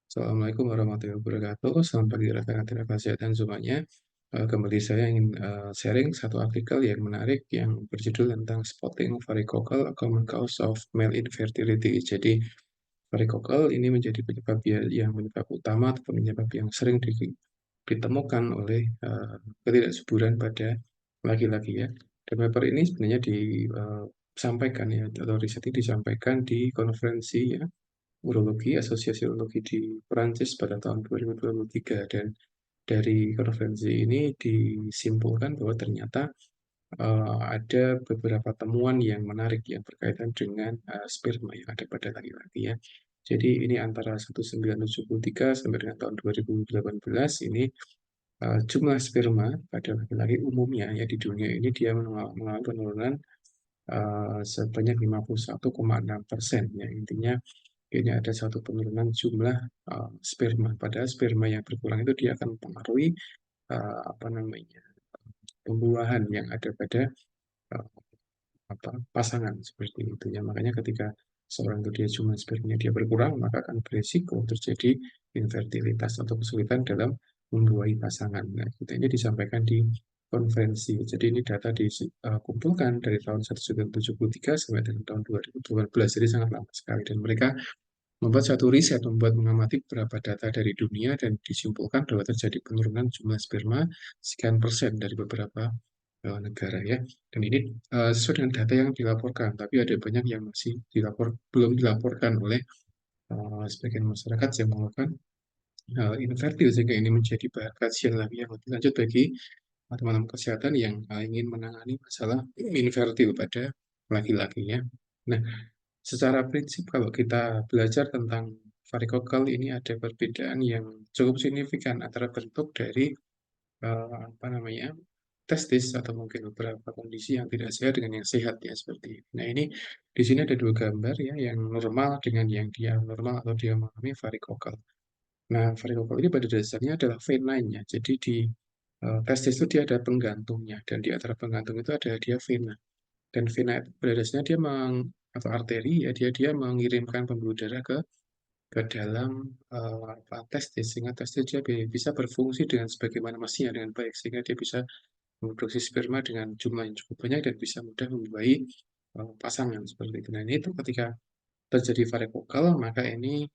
Assalamualaikum warahmatullahi wabarakatuh. Selamat pagi rekan-rekan kesehatan semuanya. Kembali saya ingin sharing satu artikel yang menarik yang berjudul tentang Spotting Varicocele, a Common Cause of Male Infertility. Jadi varicocele ini menjadi penyebab utama atau penyebab yang sering ditemukan oleh ketidaksuburan pada laki-laki ya. Dan paper ini sebenarnya disampaikan ya, atau riset ini disampaikan di konferensi ya Urologi, Asosiasi Urologi di Perancis pada tahun 2023, dan dari konferensi ini disimpulkan bahwa ternyata ada beberapa temuan yang menarik yang berkaitan dengan sperma yang ada pada laki-laki ya. Jadi ini antara 1973 sampai dengan tahun 2018 ini jumlah sperma pada laki-laki umumnya ya di dunia ini dia mengalami penurunan sebanyak 51,6%. Ya, intinya ini ada satu penurunan jumlah sperma. Padahal sperma yang berkurang itu dia akan mempengaruhi apa namanya pembuahan yang ada pada uh, pasangan seperti itu ya. Makanya ketika seorang itu dia cuma spermanya dia berkurang, maka akan beresiko terjadi infertilitas atau kesulitan dalam membuahi pasangan. Nah, kita ini disampaikan di konferensi. Jadi ini data dikumpulkan dari tahun 1973 sampai dengan tahun 2018. Jadi sangat lama sekali, dan mereka membuat mengamati beberapa data dari dunia dan disimpulkan bahwa terjadi penurunan jumlah sperma sekian persen dari beberapa negara ya. Dan ini sesuai dengan data yang dilaporkan, tapi ada banyak yang masih belum dilaporkan oleh sebagian masyarakat yang melakukan infertil, sehingga ini menjadi bahan kajian lagi yang lebih lanjut bagi teman-teman kesehatan yang ingin menangani masalah infertil pada laki-laki ya. Nah, secara prinsip kalau kita belajar tentang varicocele ini ada perbedaan yang cukup signifikan antara bentuk dari apa namanya testis atau mungkin beberapa kondisi yang tidak sehat dengan yang sehat ya seperti ini. Nah, ini di sini ada dua gambar ya, yang normal dengan yang dia normal atau dia mengalami varicocele. Nah, varicocele ini pada dasarnya adalah venanya. Jadi di testis itu dia ada penggantungnya, dan di antara penggantung itu ada dia vena. Dan vena itu pada dasarnya dia atau arteri ya, dia mengirimkan pembuluh darah ke dalam testis, sehingga testis dia bisa berfungsi dengan sebagaimana mestinya dengan baik, sehingga dia bisa memproduksi sperma dengan jumlah yang cukup banyak dan bisa mudah membuahi pasangan seperti itu. Nah, ini itu ketika terjadi varicocele, maka ini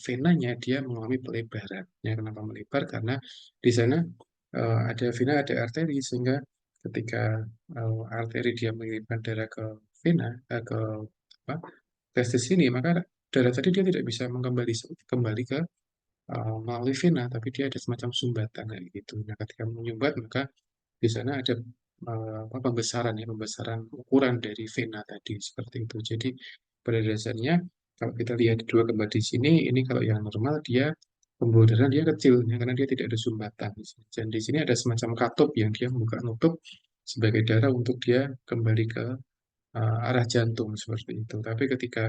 venanya dia mengalami pelebaran. Ya, kenapa melebar? Karena di sana ada vena, ada arteri, sehingga ketika arteri dia mengirimkan darah ke vena, ke apa, testis ini, maka darah tadi dia tidak bisa kembali ke melalui vena, tapi dia ada semacam sumbatan kayak gitu. Nah, ketika menyumbat, maka di sana ada pembesaran ya, pembesaran ukuran dari vena tadi seperti itu. Jadi pada dasarnya kalau kita lihat dua gambar di sini, ini kalau yang normal dia pembuluh darah dia kecil ya, karena dia tidak ada sumbatan di sini. Dan di sini ada semacam katup yang dia membuka nutup sebagai darah untuk dia kembali ke arah jantung seperti itu. Tapi ketika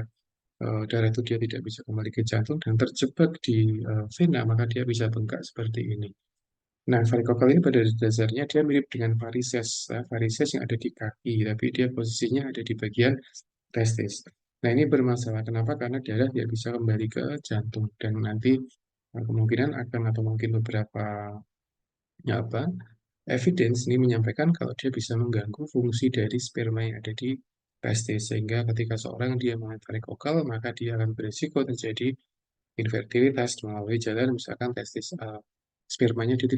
darah itu dia tidak bisa kembali ke jantung dan terjebak di vena, maka dia bisa bengkak seperti ini. Nah, varicocele ini pada dasarnya dia mirip dengan varises, varises yang ada di kaki, tapi dia posisinya ada di bagian testis. Nah, ini bermasalah. Kenapa? Karena darah tidak bisa kembali ke jantung, dan nanti kemungkinan akan, atau mungkin beberapa ya apa evidence ini menyampaikan kalau dia bisa mengganggu fungsi dari sperma yang ada di testis, sehingga ketika seorang dia mengalami varicocele, maka dia akan berisiko terjadi infertilitas melalui jalan misalkan testis spermanya dia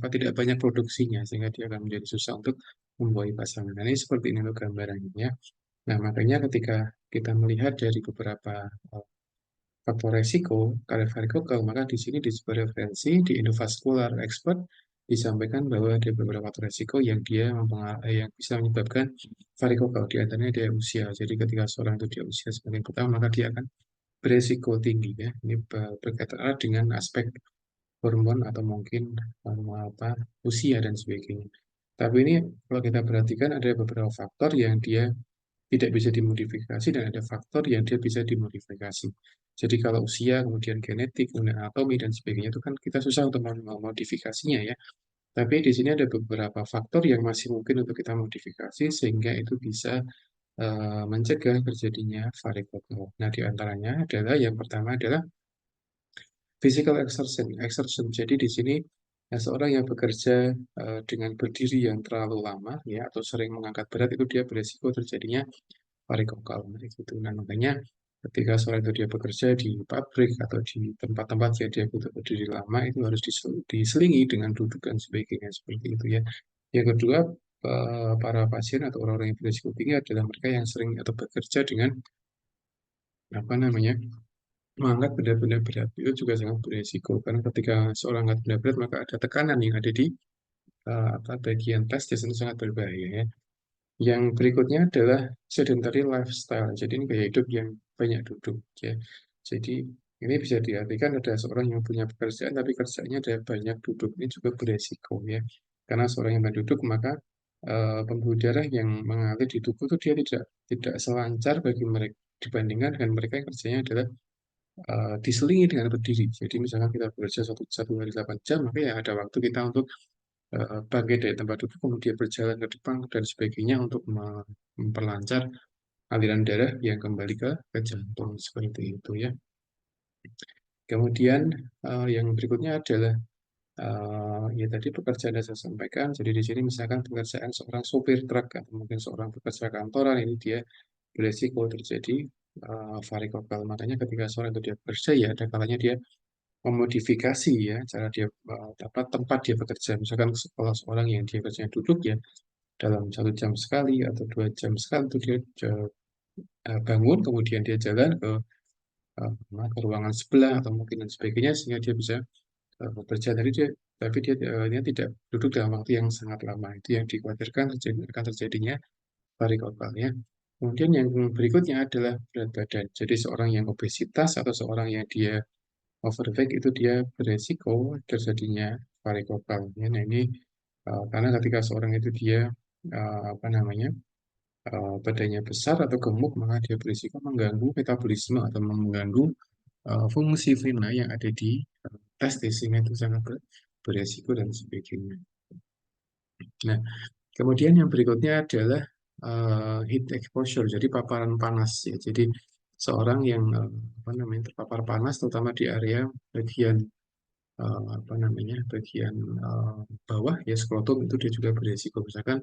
tidak banyak produksinya, sehingga dia akan menjadi susah untuk membuahi pasangan. Nah, ini seperti ini loh gambarannya ya. Nah, makanya ketika kita melihat dari beberapa faktor resiko karena varicocele, maka di sini di sebuah referensi di endovascular expert disampaikan bahwa ada beberapa faktor resiko yang yang bisa menyebabkan varicocele. Di antaranya dia usia. Jadi ketika seorang itu dia usia semakin bertambah, maka dia akan beresiko tinggi ya. Ini berkaitan erat dengan aspek hormon atau mungkin usia dan sebagainya. Tapi ini kalau kita perhatikan ada beberapa faktor yang dia tidak bisa dimodifikasi, dan ada faktor yang dia bisa dimodifikasi. Jadi kalau usia, kemudian genetik, kemudian anatomi dan sebagainya itu kan kita susah untuk memodifikasinya ya. Tapi di sini ada beberapa faktor yang masih mungkin untuk kita modifikasi, sehingga itu bisa mencegah terjadinya varikokel. Nah, di antaranya adalah yang pertama adalah physical exertion. Jadi di sini seorang yang bekerja dengan berdiri yang terlalu lama ya atau sering mengangkat berat itu dia beresiko terjadinya varikokel. Nah, gitu. Nah, makanya ketika seorang itu dia bekerja di pabrik atau di tempat-tempat yang dia butuh berdiri lama itu harus diselingi dengan duduk dan sebagainya seperti itu ya. Yang kedua, para pasien atau orang-orang yang berisiko tinggi adalah mereka yang sering atau bekerja dengan apa namanya mengangkat benda-benda berat itu juga sangat beresiko karena ketika seorang angkat benda berat maka ada tekanan yang ada di apa bagian testis itu sangat berbahaya ya. Yang berikutnya adalah sedentary lifestyle. Jadi ini gaya hidup yang banyak duduk ya. Jadi ini bisa diartikan ada seorang yang punya pekerjaan tapi kerjanya ada banyak duduk. Ini juga beresiko ya. Karena seorang yang banyak duduk maka pembuluh darah yang mengalir di tubuh itu dia tidak selancar bagi mereka dibandingkan dengan mereka yang kerjanya adalah diselingi dengan berdiri. Jadi misalkan kita bekerja satu hari 8 jam, maka ya ada waktu kita untuk bangkit dari tempat duduk, kemudian berjalan ke depan dan sebagainya untuk memperlancar aliran darah yang kembali ke jantung seperti itu ya. Kemudian yang berikutnya adalah ya tadi pekerjaan yang saya sampaikan. Jadi di sini misalkan pekerjaan seorang sopir truk atau mungkin seorang pekerja kantoran ini dia beresiko terjadi varikokel. Makanya ketika seorang itu dia bekerja ya ada kalanya dia memodifikasi ya cara dia tempat dia bekerja. Misalkan kalau seorang yang dia kerjanya duduk ya dalam 1 jam sekali atau 2 jam sekali itu dia bangun kemudian dia jalan ke ruangan sebelah atau mungkin dan sebagainya sehingga dia bisa bekerja dari dia tapi dia tidak duduk dalam waktu yang sangat lama itu yang dikhawatirkan akan terjadinya varikokel ya. Kemudian yang berikutnya adalah berat badan. Jadi seorang yang obesitas atau seorang yang dia overweight itu dia beresiko terjadinya varikokel. Ya, nah ini karena ketika seorang itu dia apa namanya badannya besar atau gemuk maka dia berisiko mengganggu metabolisme atau mengganggu fungsi vena yang ada di testis sehingga itu sangat beresiko dan sebagainya. Nah, kemudian yang berikutnya adalah heat exposure, jadi paparan panas ya. Jadi seorang yang apa namanya terpapar panas terutama di area bagian apa namanya bagian bawah ya skrotum itu dia juga beresiko misalkan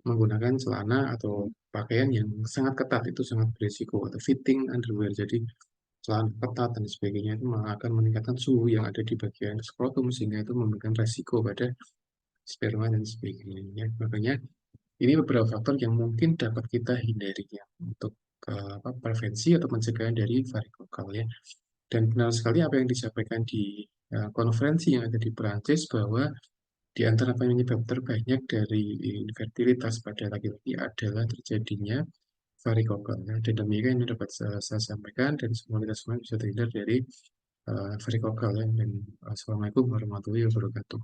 menggunakan celana atau pakaian yang sangat ketat itu sangat beresiko atau fitting underwear jadi celana ketat dan sebagainya itu malah akan meningkatkan suhu yang ada di bagian skrotum sehingga itu memberikan resiko pada sperma dan sebagainya ya. Makanya ini beberapa faktor yang mungkin dapat kita hindari ya untuk prevensi atau pencegahan dari varikokel ya. Dan benar sekali apa yang disampaikan di konferensi yang ada di Perancis bahwa di antara penyebab terbanyak dari infertilitas pada laki-laki adalah terjadinya varikokel. Ya. Dan demikian ini dapat saya sampaikan dan semoga kita semua bisa terhindar dari varikokel. Ya. Dan Assalamualaikum warahmatullahi wabarakatuh.